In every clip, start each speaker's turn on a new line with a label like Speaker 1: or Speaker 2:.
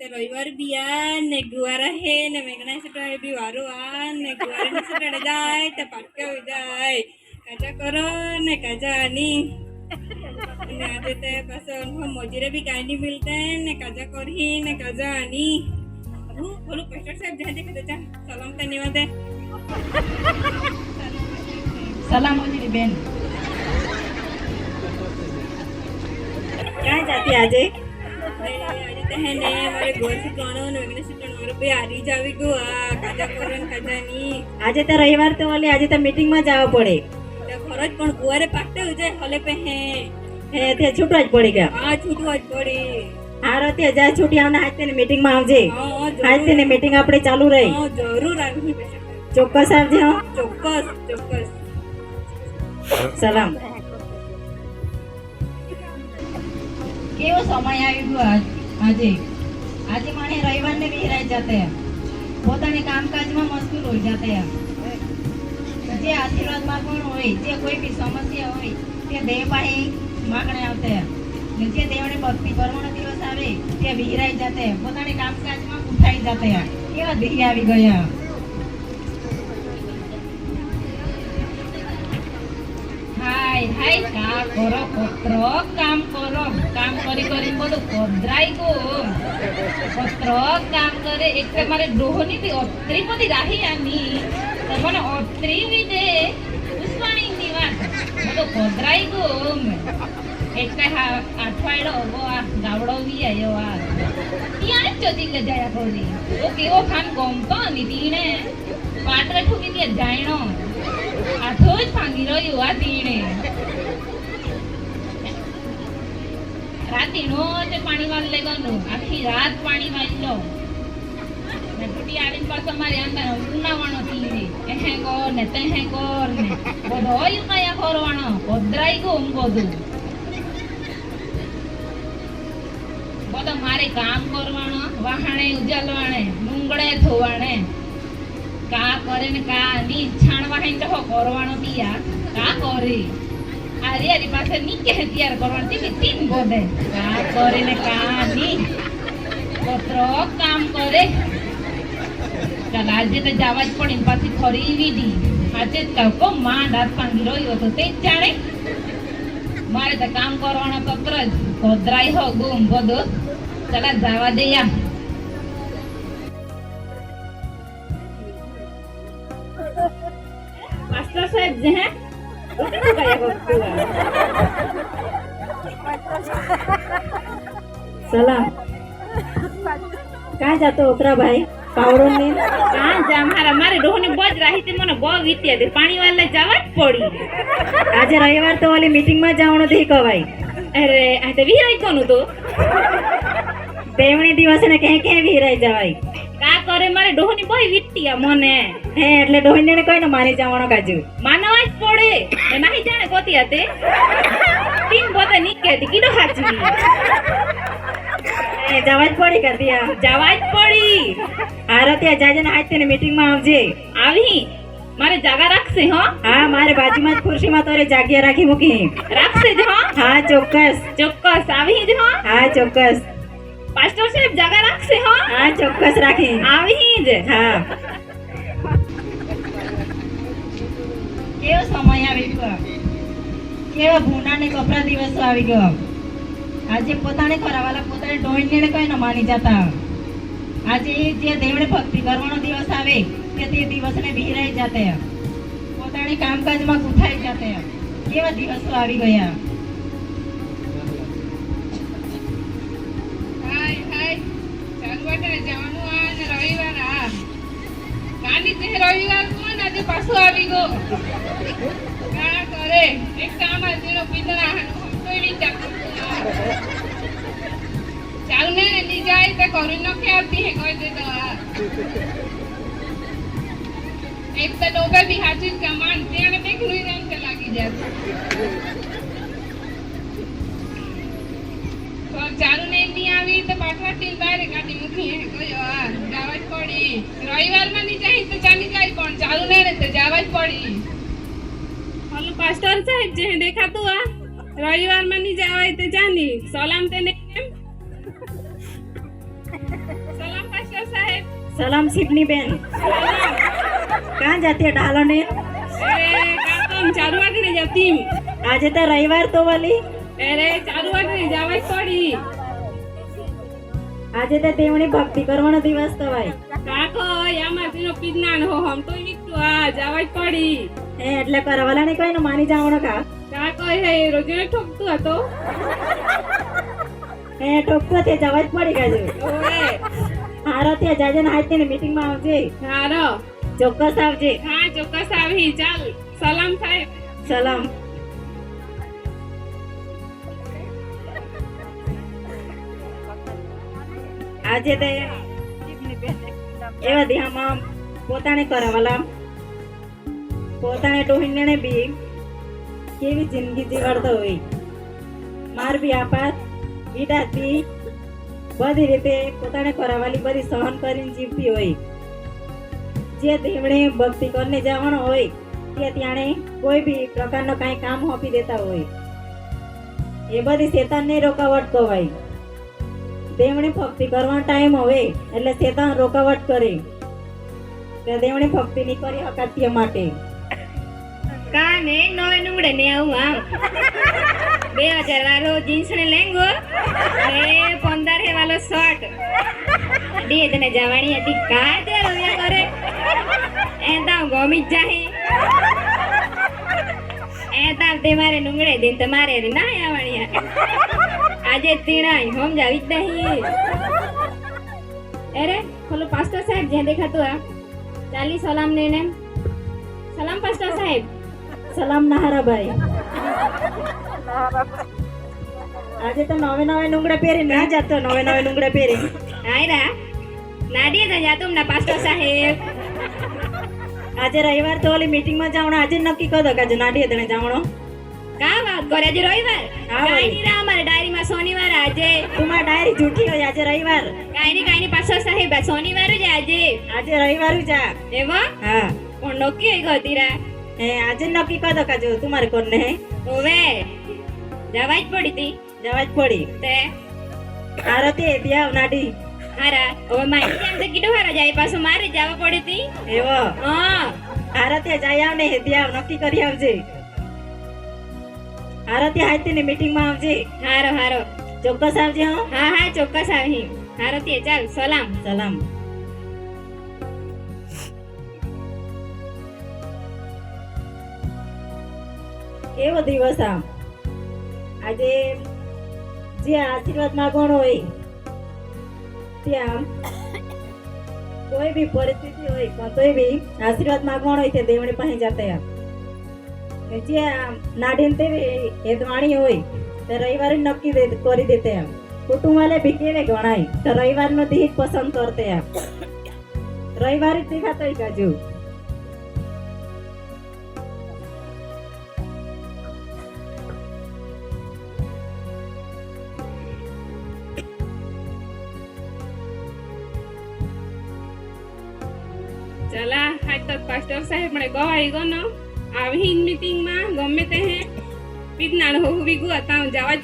Speaker 1: તે રવિવાર બી આ ને ગુવાર હે ને મેઘના સટાડે બી વારો આ ને ગુવાર ની સટાડે જાય તે પાટકા જાય કાજા કરો ને કાજા આની ને આજે તે પાછો મજૂરે બી કાઈ નહીં મિલતે ને કાજા કરી ને કાજા આની હું બોલું પેસ્ટર સાહેબ જહે દેખે જા સલામ તે નિવા દે
Speaker 2: સલામ મજૂરી બેન
Speaker 1: ક્યાં જાતી આજે આજે તે હે ને મારે ગોળ સુટવાનો ને મેઘના સુટવાનો મારો બે હારી જ આવી ગયો આ કાજા કરો ને કાજા ની
Speaker 2: આજે તો રવિવાર તો ઓલી આજે તો મીટિંગ માં જવા પડે
Speaker 1: તે ખરો જ પણ ગુવારે પાટે જાય હલે પે હે
Speaker 2: તે છૂટવા જ પડી ગયા
Speaker 1: હા છૂટવા જ પડી
Speaker 2: હારો તે જા છૂટી આવને આજ તેની મીટિંગ માં આવજે આજ તેની મીટિંગ આપણે ચાલુ રહી
Speaker 1: જરૂર આવી
Speaker 2: ચોક્કસ આવજે હો
Speaker 1: ચોક્કસ ચોક્કસ
Speaker 2: સલામ કેવો સમય આવી ગયો આજે આજે મને રવિવાર ને વિહરાઈ જાતે પોતાને કામકાજમાં મશગુલ હોઈ જાતે જે આશીર્વાદમાં પણ હોય જે કોઈ બી સમસ્યા હોય તે દેવ પાસે માગણે આવતે ને જે દેવને ભક્તિ કરવાનો દિવસ આવે તે વિહરાઈ જાતે પોતાને કામકાજમાં ઉઠાઈ જાતે કેવા દેહ આવી ગયા હાય હાય કા કરો પત્ર કામ કરો કામ કરી કરી બધું કોદરાઈ ગયો પત્ર કામ કરે એક તો મારે ડોહની બી ઓત્રી બધી રાહી આની તો મને ઓત્રી બી દે ઉસ્વાણી ની વાત બધું કોદરાઈ ગયો એક કઈ આઠવાડો ગો આ ગાવડો બી આવ્યો આ ત્યાં જ જતી લે જાય કોની તો કેવો ખાન ગમતો ની તીણે પાત્ર ઠુકી દે જાયણો આથો જ ભાંગી રહ્યું આ તીણે રાતીનો તે પાણી વાળ લેવાનું આખી રાત પાણી વાળી લો ને ટૂટી આવીને પાછો મારી અંદર ઉનાવવાનો તીણે એહે કોર ને તેહે કોર ને બધો કયા કરવાનો કોદરાઈ ગયું બધું બધો મારે કામ કરવાનો વાહણે ઉજાલવાણે ડુંગળે ધોવાણે કા કરે ને કા ની છાણવા હે તો કરવાનો પિયા કા કરે આરી આરી પાસે ની કે તૈયાર કરવાનું તી તીન બોદે કા કરે ને કા ની પત્રો કામ કરે ચાલ આજે તો જવા જ પડી ને પાછી ફરી વીડી આજે તકો માં દાંત ભાંગી રહ્યો તો તે જ જાણે મારે તો કામ કરવાનો પત્ર જ ગોદરાઈ હો ગુમ બધું ચાલ જવા દે યા
Speaker 1: માસ્ટર સાહેબ જે હે
Speaker 2: સલામ ક્યાં જાતો ઓકરા ભાઈ પાવડો ને
Speaker 1: કાં જા મારે ડોહની બોજ રાહી તે મને બહુ વીત્યા દે પાણી વાળા જવા જ પડી
Speaker 2: આજે રવિવાર તો ઓલી મીટિંગ માં જવાનું થી કવાય
Speaker 1: અરે આ તો વિહરાઈ કોનું તો
Speaker 2: દેવણી દિવસે ને ક્યાં ક્યાં વિહરાઈ જવાય
Speaker 1: કા કરે મારે ડોહની બહુ વીત્યા મને
Speaker 2: હે એટલે ડોહીને ને કઈ ને મારી જવાનો કાજુ
Speaker 1: માનવા જ પડે એ નહીં જાણે કોતી હતી તીન બોતે નીકળતી કીધો હાચવી
Speaker 2: એ જવા જ પડી કર દિયા
Speaker 1: જવા જ પડી
Speaker 2: હારો ત્યાં જાજે ને આજ તેની મીટિંગ માં આવજે
Speaker 1: આવી મારે જાગા રાખશે હો
Speaker 2: હા મારે બાજુમાં જ ખુરશીમાં તોરે જાગ્યા રાખી મૂકી
Speaker 1: રાખશે જ હો
Speaker 2: હા ચોક્કસ
Speaker 1: ચોક્કસ આવી જ હો
Speaker 2: હા ચોક્કસ
Speaker 1: પાસ્ટર સાહેબ જાગા રાખશે હો
Speaker 2: હા ચોક્કસ રાખી
Speaker 1: આવી જ
Speaker 2: હા કેવો સમય આવી ગયો કેવો ભૂના ને કપરા દિવસો આવી ગયો આજે પોતાને ખરાવાલા પોતાને ડોઈને કઈ ન માની જતા આજે જે દેવને ભક્તિ કરવાનો દિવસ આવે તે દિવસને વિહરાઈ જાતે પોતાની કામકાજમાં ગુથાઈ જાતે કેવા દિવસો આવી ગયા
Speaker 1: રવિવાર કોણ આજે પાછું આવી ગયો કા કરે એક કામ આજનો પીતરા હંતોડી ચાલ ને ની જાય તે કરી ન કે આવતી હે કોઈ દે તો એક તો ડોબે બી હાચી કમાન તેને દેખલું રંગ કે લાગી જાય તો ચાલુ ને ની આવી તો પાટવા ટીલ બહાર કાઢી મૂકી હે કોઈ આ જવા જ પડી રવિવાર માં ની જાય તો ચાલી જાય પણ ચાલુ ને તો જવા જ પડી હલો પાસ્ટર સાહેબ જે દેખાતું આ રવિવાર માં ની જવાય તો જાની સલામ તેને પાસ્ટર સાહેબ.
Speaker 3: સલામ સિપની બેન ક્યાં જાતી है ડાલો ને
Speaker 1: અરે કામ ચાલુ વાટને જતી.
Speaker 3: આજે તો રવિવાર તો વલી
Speaker 1: અરે ચાલુ વાટને જવા જ પડી.
Speaker 3: આજે તો દેવની ભક્તિ કરવાનો દિવસ તો ભાઈ
Speaker 1: કાકો યામાંથી પીજ્ઞાન હો હમ તો વીકતું આ જવા જ પડી.
Speaker 3: હે એટલે કરવાલા ને કઈ ને માની જાવણો કા
Speaker 1: કાકો હે રોજે ઠોકતું હતો.
Speaker 3: હે ટોકતો તે જવા જ પડી ગાજુ
Speaker 1: ઓએ
Speaker 3: હારો ત્યાં જાજે ને હાથ ની મીટિંગ માં આવજે
Speaker 1: હારો.
Speaker 3: ચોક્કસ આવજે
Speaker 1: હા ચોક્કસ આવી. ચાલ સલામ સાહેબ.
Speaker 3: સલામ આજે તે એવા દિહામાં પોતાને કરવાલા પોતાને ડોહીને બી કેવી જિંદગી જીવાડતો હોય માર બી આપાત વિદાતી બધી રીતે પોતાને કરવાલી બધી સહન કરીને જીવતી હોય. જે તેમણે ભક્તિ કરીને જવાનો હોય તે ત્યાણે કોઈ બી પ્રકારનો કાંઈ કામ સોંપી દેતા હોય એ બધી શેતાનને રોકાવટ કહેવાય. તેમણે ભક્તિ કરવાનો ટાઈમ હવે એટલે શેતાન રોકાવટ કરે તે તેમણે ભક્તિ ની કરી હકાતીય માટે
Speaker 2: કાને નવે નુંગડે ને આવું આમ 2000 વાળો જીન્સ ને લેંગો એ 15 વાળો શર્ટ ડી તને જવાની હતી કા તે રોયા કરે એ તો ગમી જ જાહે એ તાર તે મારે નુંગડે દિન તમારે રી ના આવણી આજે તીણાઈ હમ જાવી જ નહીં. અરે ખોલો પાસ્ટર સાહેબ જે દેખાતું આ ચાલી સલામ ને ને સલામ પાસ્ટર સાહેબ.
Speaker 3: સલામ નહારા ભાઈ આજે તો નવે નવે નુંગડા પહેરી ના જાતો નવે નવે નુંગડા પહેરી
Speaker 2: આયરા નાડીએ તો જાતું ના પાસ્ટર સાહેબ.
Speaker 3: આજે રવિવાર તો ઓલી મીટિંગ માં જવાનો આજે નક્કી કરો કે આજે નાડીએ તને જવાનો
Speaker 2: કા વાત કરે આજે રવિવાર
Speaker 3: હા
Speaker 2: કાઈ
Speaker 3: ભાઈ.
Speaker 2: ની રા અમારે ડાયરી માં શનિવાર આજે
Speaker 3: તમારી ડાયરી જૂઠી હોય આજે રવિવાર
Speaker 2: કાઈ ની પાસ્ટર સાહેબ શનિવાર જ આજે
Speaker 3: આજે રવિવાર જા
Speaker 2: એવા
Speaker 3: હા
Speaker 2: પણ નક્કી હઈ ગતીરા
Speaker 3: હે આજે નક્કી કરો કે જો તમારે કોને હે
Speaker 2: ઓવે જવા જ પડી તી
Speaker 3: જવા જ પડી
Speaker 2: તે
Speaker 3: આરતી ત્યાં નાડી
Speaker 2: હારા હવે મારી જેમ તો કીધું હારા જાય પાછું મારે જવા પડી તી
Speaker 3: એવો
Speaker 2: હા
Speaker 3: આરતી જાય આવ ને ત્યાં નક્કી કરી આવજે આરતી હાઈતી ની મીટિંગ માં આવજે
Speaker 2: હારો હારો
Speaker 3: ચોક્કસ આવજે હો
Speaker 2: હા હા ચોક્કસ આવી હારો તે ચાલ સલામ.
Speaker 3: સલામ કેવો દિવસ આમ આજે જે આશીર્વાદ માંગવાનો હોય ત્યાં કોઈ બી પરિસ્થિતિ હોય પણ તોય બી આશીર્વાદ માંગવાનો હોય તે દેવણી પાસે જતા ને જે નાડીન તે હેદવાણી હોય તે રવિવારે નક્કી કરી દેતે એમ કુટુંબ વાલે બી કેવે ગણાય તો રવિવાર નો દી પસંદ કરતે એમ રવિવારે જ દેખાતો હોય કાજુ
Speaker 1: ચલા આજ તો પાસ્ટર સાહેબ મને ગવાઈ ગયો નો આવી મીટિંગ માં ગમે તે હે પીજ્ઞાન હો વીગુ હતા જવા જ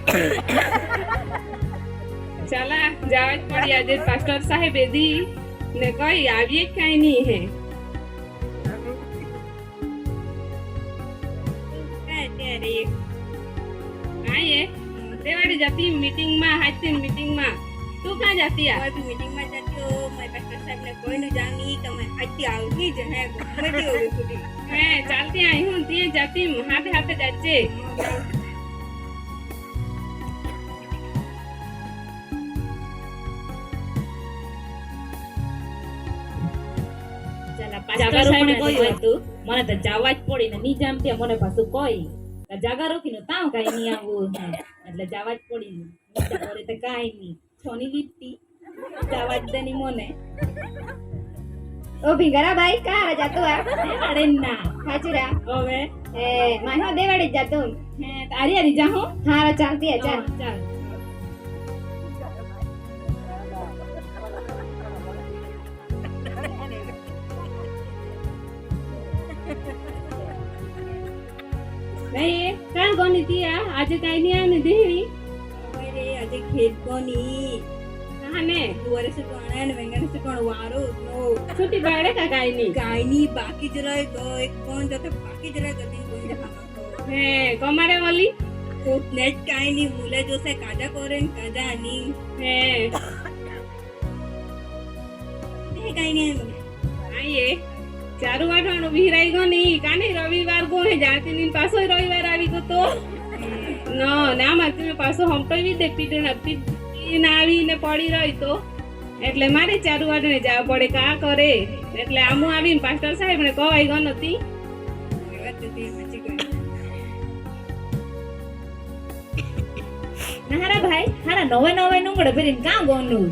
Speaker 1: ચલા જવા જ પડી. આજે પાસ્ટર સાહેબ એદી ને કઈ આવીએ જ કઈ નહીં હે અત્યારે આયે દેવાડી જતી મીટિંગ માં હાજતી મીટિંગ માં તું ક્યાં જતી આ
Speaker 4: मीटिंग में जाती हो मैं पास्टर साहब ने कोई न जानी तो मैं आती आऊंगी जो है घूमती होगी खुदी
Speaker 1: હે ચાલતી આઈ હું તે જતી હાથે હાથે જાજે.
Speaker 2: જાગા રોકીને કહ્યું હતું મને તો જવા જ પડી ને ની જામ ત્યાં મને પાછું કોઈ જાગા રોકીને તાવ કાઈ નહીં આવું એટલે જવા જ પડી નીચે પડે તો કાઈ નહીં છોની લીટી જવા જ દે ની મને ઓ ભીંગરા ભાઈ કા જાતો આ અરે ના હાચુરા હવે એ માહો દેવાડી જાતો હે તારી આરી જા હો હારા ચાલતી આ ચાલ ચાલ
Speaker 1: નહીં કાં કોની તી આ આજે કાઈ નહીં આને દેવી
Speaker 4: मेरे आज खेत को नहीं
Speaker 2: ને
Speaker 4: ગુવારે સુટવાના ને વેંગણ સુટવાનું વારો નો
Speaker 2: છૂટી પાડે કા કાઈ ની
Speaker 4: ગાયની બાકી જ રહી ગઈ કોણ જતો બાકી જ રહી ગઈ કોઈ દેખાતો
Speaker 2: હે કમારે ઓલી
Speaker 4: કોક નેટ કાઈ ની મુલે જોસે કાજા કરે ને કાજા ની
Speaker 2: હે
Speaker 4: એ કાઈ ની
Speaker 2: આયે ચારુ વાટવાનું વિહરાઈ ગયો ની કાને રવિવાર ગો હે જાતી ની પાછો રવિવાર આવી ગયો તો ના મારતી પાછો હમટોવી દે પીટે ના આવીને પડી રહી તો એટલે મારે ચારુ વાટને જવા પડે કા કરે એટલે આમુ આવીને પાસ્ટર સાહેબ ને કવાઈ ગયો નથી
Speaker 3: નારા ભાઈ હારા નવે નવે નુંગડે ભરીને કાં ગોનું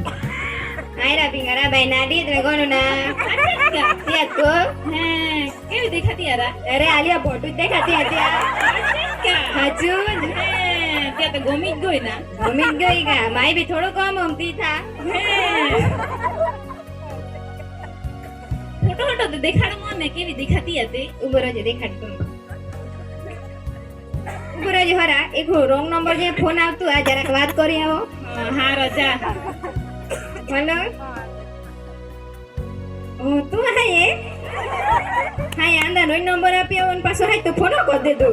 Speaker 3: આયરા પિંગરા ભાઈ નાડી તે ગોનું ના યાદ કો
Speaker 2: હે કેવી દેખાતી યારા
Speaker 3: અરે આલિયા બોટુ દેખાતી હતી હાજુ
Speaker 2: ત્યાં તો ગમી જ ગઈ ના
Speaker 3: મમ્મી ગઈ ગા માઈ બી થોડો કમ હમતી થા
Speaker 2: ફોટો ફોટો તો દેખાડો મને કેવી દેખાતી હતી
Speaker 3: ઉભો રહેજો દેખાડતો ઉભો રહેજો હરા એક રોંગ નંબર જે ફોન આવતું આ જરાક વાત કરી આવો
Speaker 2: હા રજા
Speaker 3: હેલો ઓ તું હાય હાય આંદા નો નંબર આપી આવો ને પાછો હાય તો ફોન કરી દેતો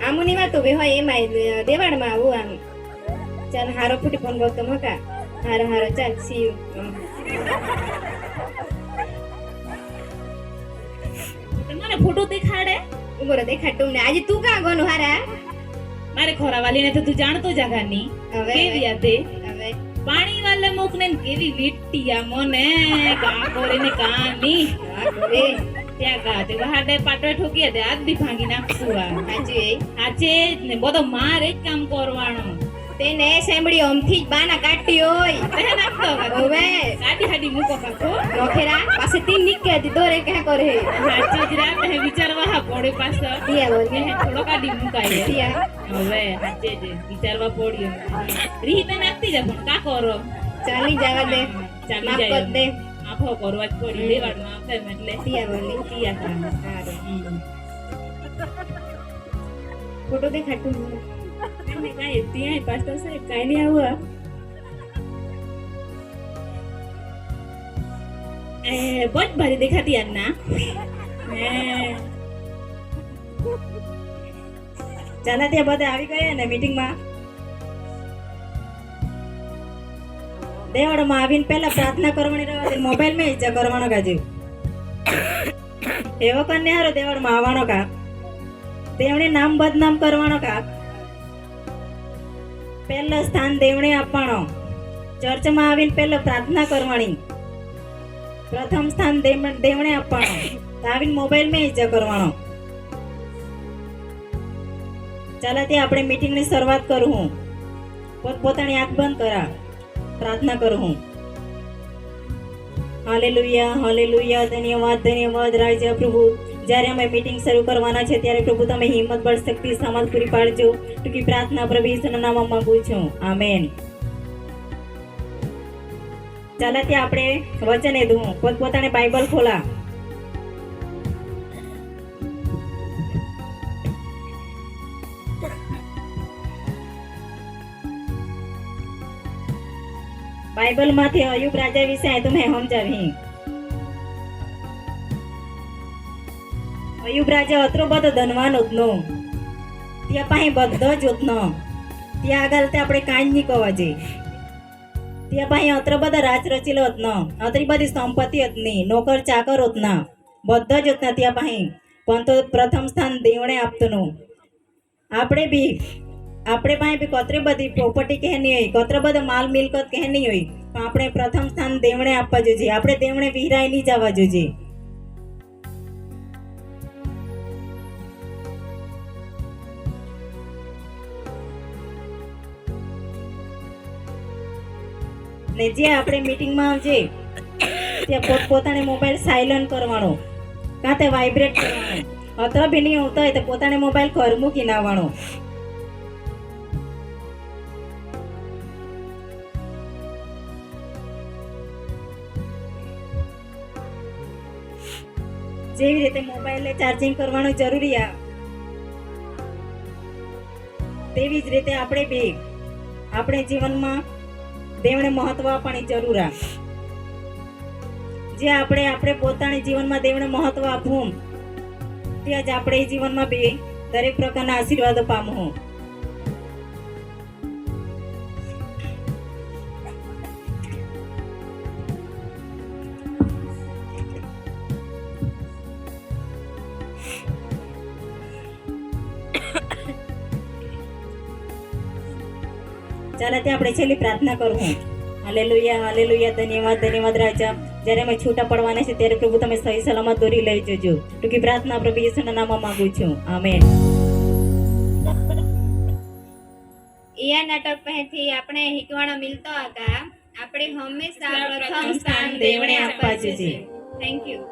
Speaker 3: આમુની વાતો બે હોય એમાં દેવાડમાં આવું આમ ચાલ હારો ફૂટી ફોન બોલતો મકા હારો હારો ચાલ સી યુ
Speaker 2: મને ફોટો દેખાડે
Speaker 3: ઉભો રહે દેખાડતું ને આજે તું કાં ગોનું હારા
Speaker 2: મારે ખોરાવાલીને તો તું જાણતો જાગાની
Speaker 3: હવે
Speaker 2: કેવી હતી
Speaker 3: હવે
Speaker 2: પાણી વાલે મોકને ને કેવી વીટી મને કા કોરીને કાની
Speaker 3: એ
Speaker 2: ત્યાં ગાતે વહાડે પાટે ઠોકી દે આજ બી ભાંગી નાખતું આ
Speaker 3: આજે
Speaker 2: આજે જ ને બધો મારે જ કામ કરવાનો
Speaker 3: તેને સાંભળી ઓમથી જ બાના કાઢતી હોય
Speaker 2: તે નાખતો
Speaker 3: હવે
Speaker 2: કાઢી હાડી મૂકો કાકો
Speaker 3: નોખેરા પાસે તીન નીકળે હતી દોરે ક્યાં કરે
Speaker 2: સાચી જ રાત હે વિચારવા હા પડે પાછો
Speaker 3: તિયા બોલ
Speaker 2: કે હે થોડો કાઢી મુકાય
Speaker 3: તિયા
Speaker 2: હવે સાચે જ વિચારવા પડ્યું રીત નાખતી જા પણ કા કરો
Speaker 3: ચાલી જવા દે
Speaker 2: ચાલી
Speaker 3: માફ
Speaker 2: જાય
Speaker 3: કર દે
Speaker 2: આફો કરવા જ પડી દેવાડમાં આપે એટલે
Speaker 3: તિયા બોલી
Speaker 2: તિયા કામ
Speaker 3: સારું ફોટો દેખાડતું
Speaker 2: કાંઈ ત્યાં પાસ્ટર સાહેબ કાંઈ નહીં આવું બહુ જ ભારી દેખાતી યાર ના
Speaker 3: ચાલા ત્યાં બધા આવી ગયા ને મીટિંગમાં દેવડમાં આવીને પહેલા પ્રાર્થના કરવાની રહેવા દે મોબાઈલ માં ઈજા કરવાનો કાજુ એવો કન્ને હારો દેવડમાં આવવાનો કા દેવણે નામ બદનામ કરવાનો કા પહેલું સ્થાન દેવણે આપવાનો ચર્ચમાં આવીને પહેલો પ્રાર્થના કરવાની પ્રથમ સ્થાન દેવણે આપવાનો આવીને મોબાઈલ માં ઈજા કરવાનો ચાલો તે આપણે મીટિંગ ની શરૂઆત કરું હું પોતાની આંખ બંધ કરા પ્રાર્થના કરું હું હાલેલુયા હાલેલુયા ધન્યવાદ રાજા પ્રભુ જ્યારે અમે મીટિંગ શરૂ કરવાના છે ત્યારે પ્રભુ તમે હિંમત બળ શક્તિ સામર્થ પૂરી પાડજો ટૂંકી પ્રાર્થના પ્રભુ ઈસુના નામમાં માંગુ છું આમેન ચાલો ત્યાં આપણે વચન એદું પોતપોતાને બાઇબલ ખોલા બાઇબલ માંથી અયુબ રાજા વિશે તમે સમજાવી અયુબ રાજા અત્રો બધો ધનવાન ઉતનો ત્યાં પાસે બધો જ ઉતનો ત્યાં આગળ તે આપણે કાંઈ નહીં કહેવા જઈએ ત્યાં પાસે અત્ર બધા રાજ રચેલો ઉતનો અતરી બધી સંપત્તિ ઉતની નોકર ચાકર ઉતના બધો જ ઉતના ત્યાં પાસે પણ તો પ્રથમ સ્થાન દેવણે આપતું આપણે પાસે બી કતરી બધી પ્રોપર્ટી કહે નહીં હોય કતરો બધો માલ મિલકત કહે નહીં હોય પણ આપણે પ્રથમ સ્થાન દેવણે આપવા જોઈએ આપણે દેવણે વિહરાઈ નહીં જવા જોઈએ ને જે આપણે મીટિંગમાં આવજે ત્યાં પોતપોતાને મોબાઈલ સાયલન્ટ કરવાનો કાં તે વાઇબ્રેટ કરવાનો અત્ર બી નહીં હોતો હોય તો પોતાને મોબાઈલ ઘર મૂકી નાખવાનો જેવી રીતે મોબાઈલને ચાર્જિંગ કરવાનું જરૂરી આ તેવી જ રીતે આપણે જીવનમાં દેવને મહત્વ આપવાની જરૂર આ જે આપણે પોતાની જીવનમાં દેવને મહત્વ આપવું ત્યાં જ આપણે જીવનમાં બી દરેક પ્રકારના આશીર્વાદો પામવું. ચાલો ત્યાં આપણે છેલ્લી પ્રાર્થના કરવું. હાલેલુયા હાલેલુયા, ધન્યવાદ ધન્યવાદ રાજા. જ્યારે અમે છૂટા પડવાના છે ત્યારે પ્રભુ તમે સહી સલામત દોરી લઈ જજો. ટૂંકી પ્રાર્થના પ્રભુ ઈસુના નામમાં માંગુ છું, આમેન.
Speaker 4: ઈયા નાટક પહેથી આપણે શીખવાનો મિલતો હતા આપણે હંમેશા પ્રથમ સ્થાન
Speaker 3: દેવને આપવા જોઈએ.
Speaker 4: Thank you.